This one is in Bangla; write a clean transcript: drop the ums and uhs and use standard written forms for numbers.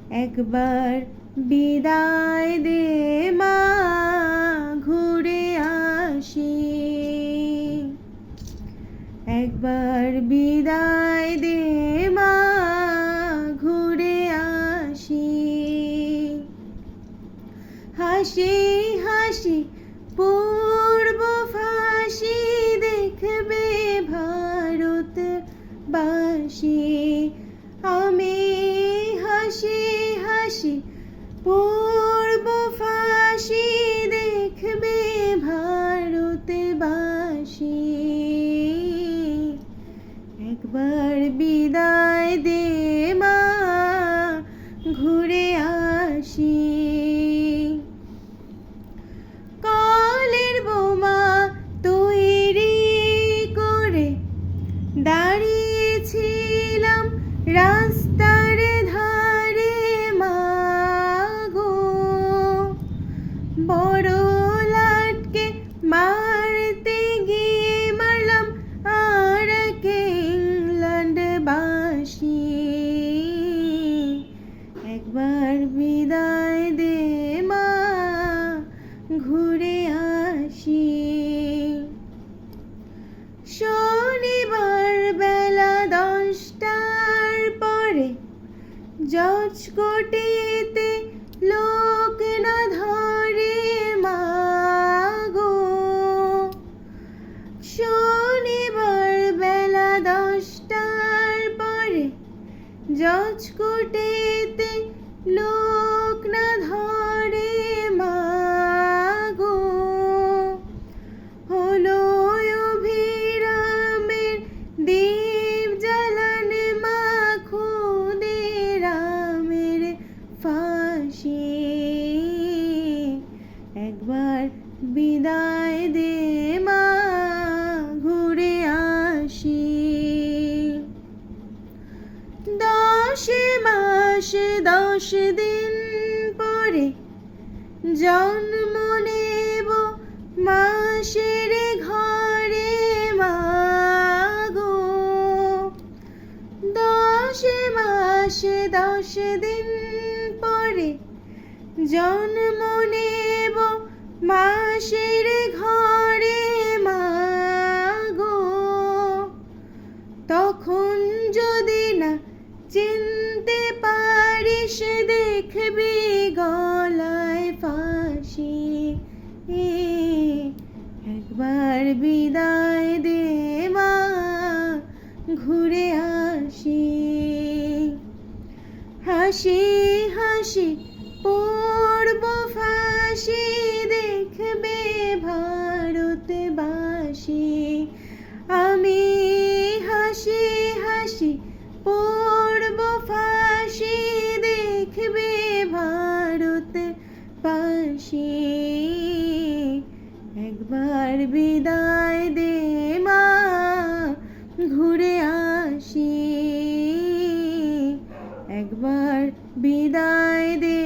একবার বিদায় দে মা, ঘুরে আসি। একবার বিদায় দে মা, ঘুরে আসি। হাসি হাসি পূর্ব ফাঁসি, দেখবে ভারতবাসী। আমি হাসি হাসি পূর্ব ফাঁসি, দেখবে ভারতবাসী। একবার বিদায় দে মা, ঘুরে আসি। কলের বোমা তৈরি করে দাঁড়িয়েছিলাম রাস্তার ধারে মা গো। বড় লাটকে মারতে গিয়ে মারলাম আর এক ইংল্যান্ডবাসী। একবার বিদায় দে মা, ঘুরে আসি। শনিবার বেলা 10টার পরে জজকোর্টেতে লোক না ধরে মা গো। শনিবার বেলা 10টার পরে জজকোর্টেতে লোক না ধরে মা গো। হলো অভিরামের দীপ জ্বালান মা, ক্ষুদিরামের ফাঁসি। একবার বিদায় দে মা, ঘুরে আসি। 10 মাস 10 দিন পরে জন্ম নেব মাসের ঘরে মা গো। 10 মাস 10 দিন পরে জন্ম নেব মাসের ঘরে মা গো। তখন যদি না চিনতে পারিস, দেখবি গলায় ফাঁসি। একবার বিদায় দে মা, ঘুরে আসি। হাসি হাসি পূর্ব ফাঁসি, দেখবে ভারতবাসী। আমি হাসি হাসি পূর্ব ফাঁসি, দেখবে ভারতবাসী। একবার বিদায় দে মা, ঘুরে আসি। একবার বিদায় দে